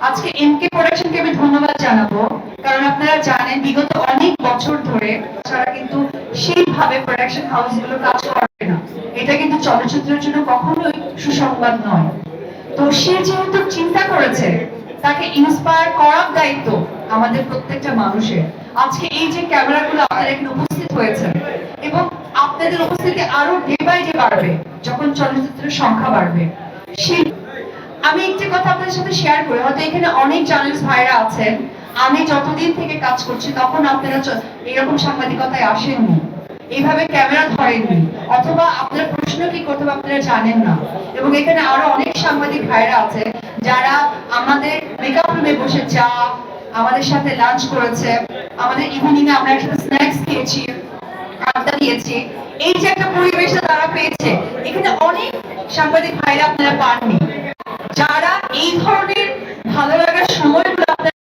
আজকে এমকে প্রোডাকশনকে আমি ধন্যবাদ জানাবো, কারণ আপনারা জানেন বিগত অনেক বছর ধরে তারা কিন্তু সেইভাবে প্রোডাকশন হাউসগুলো কাজ করে না। এটা কিন্তু চলচ্চিত্রের জন্য কখনোই সুসংবাদ নয়। তো সে যেহেতু চিন্তা করেছে, তাকে ইন্সপায়ার করার দায়িত্ব আমাদের প্রত্যেকটা মানুষের। আজকে এই যে ক্যামেরাগুলো আপনারা এখানে উপস্থিত হয়েছেন, এবং আপনাদের উপস্থিতি আরো ডে বাই ডে বাড়বে যখন চলচ্চিত্রের সংখ্যা বাড়বে। আমি একটি কথা আপনাদের সাথে শেয়ার করি, হয়তো এখানে অনেক জার্নালিস্ট ভাইরা আছেন, আমি যতদিন থেকে কাজ করছি তখন আপনারা এরকম সাংবাদিকতায় আসেননি, এইভাবে ক্যামেরা ধরেননি, অথবা আপনার প্রশ্ন কি করতে হবে আপনারা জানেন না। এবং এখানে আরো অনেক সাংবাদিক ভাইরা আছে যারা আমাদের মেকআপ রুমে বসে চা, আমাদের সাথে লাঞ্চ করেছে, আমাদের ইভিনিং এ আমরা একসাথে স্ন্যাক্স খেয়েছি, আড্ডা দিয়েছি। এই যে একটা পরিবেশটা তারা পেয়েছে, এখানে অনেক সাংবাদিক ভাইরা আপনারা পাননি। যারা এই ধরনের ভালো লাগার সময়গুলো আপনারা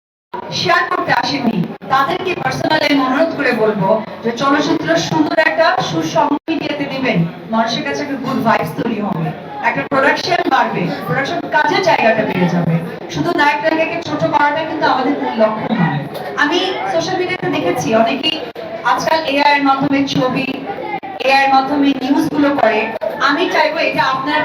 শেয়ার করতে আসেননি, তাদেরকে পার্সোনালি অনুরোধ করে বলবো যে চলচ্চিত্র সুন্দর একটা সুসংগীতে দিবেন, মানুষের কাছে একটা গুড ভাইবস তৈরি হবে, একটা প্রোডাকশন বাড়বে, প্রোডাকশন কাজের জায়গাটা বেড়ে যাবে। শুধু নায়ক নায়িকাকে ছোট করাটা কিন্তু আমাদের মূল লক্ষ্য নয়। আমি সোশ্যাল মিডিয়াতে দেখেছি অনেকেই আজকাল এআই এর মাধ্যমে ছবি, এআই এর মাধ্যমে নিউজ গুলো করে। আমি চাইবো এটা আপনারা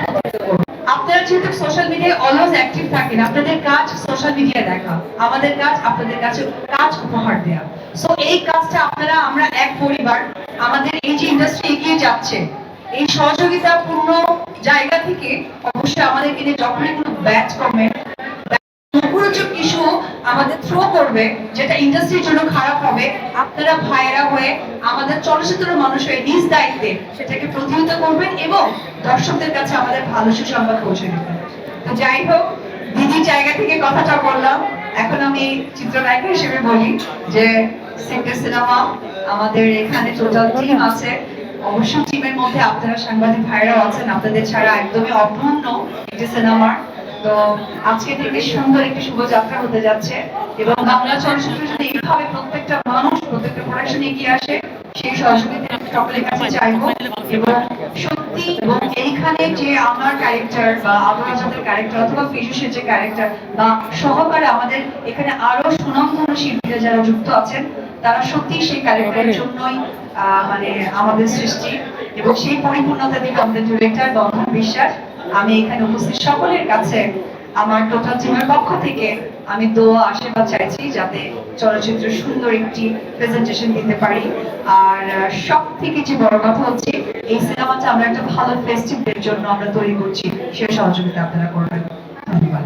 আপনারা যেহেতু সোশ্যাল মিডিয়ায় অলওয়েজ অ্যাক্টিভ থাকেন, আপনাদের কাজ সোশ্যাল মিডিয়ায় দেখা, আমাদের কাজ আপনাদের কাছে কাজ উপহার দেওয়া। সো এই কাজটা আপনারা, আমরা এক পরিবার, আমাদের এই যে ইন্ডাস্ট্রি এগিয়ে যাচ্ছে, এই সহযোগিতাপূর্ণ জায়গা থেকে অবশ্যই আমাদেরকে নিয়ে যখনই কোনো ব্যাচ কমেন্ট মুখরোচক কিছু আমাদের থ্রো করবে যেটা ইন্ডাস্ট্রির জন্য খারাপ হবে, আপনারা ভাইয়েরা হয়ে আমাদের চলচ্চিত্র মানুষ হয়ে নিজ দায়িত্বে সেটাকে প্রতিহত করবেন এবং দর্শকদের কাছে আমাদের ভালো সুসংবাদ পৌঁছে দেবেন। তো যাই হোক, দিদির জায়গা থেকে কথাটা বললাম, এখন আমি চিত্রনায়িকা হিসেবে বলি যে সেক্টর সিনেমা আমাদের এখানে টোটাল টিম আছে। অবশ্য টিমের মধ্যে আপনারা সাংবাদিক ভাইরাও আছেন, আপনাদের ছাড়া একদমই অপূর্ণ একটি সিনেমার। তো আজকে থেকে সুন্দর একটি শুভযাত্রা হতে যাচ্ছে, এবং বাংলা চলচ্চিত্রের জন্য এইভাবে প্রত্যেকটা মানুষ, প্রত্যেকটা প্রোডাকশন এগিয়ে আসে, সেই সহযোগিতা সকলের কাছে চাইবো। এবং সত্যি, এবং এইখানে যে আমার ক্যারেক্টার বা আবরাজাদের ক্যারেক্টার অথবা ফিজুসের যে ক্যারেক্টার বা সহকারে আমাদের এখানে আরো সুনামধন্য শিল্পীরা যারা যুক্ত আছেন, তারা সত্যি সেই ক্যারেক্টারের জন্যই মানে আমাদের সৃষ্টি, এবং সেই পরিপূর্ণতা দিবে আমাদের ডিরেক্টর বন্ধন বিশ্বাস। আমি এখানে উপস্থিত সকলের কাছে আমার টোটাল টিমের পক্ষ থেকে আমি দোয়া আশীর্বাদ চাইছি যাতে চলচ্চিত্র সুন্দর একটি প্রেজেন্টেশন দিতে পারি। আর সব থেকে যে বড় কথা হচ্ছে, এই সিনেমাটা আমরা একটা ভালো ফেস্টিভ্যালের জন্য আমরা তৈরি করছি, সেই সহযোগিতা আপনারা করবেন। ধন্যবাদ।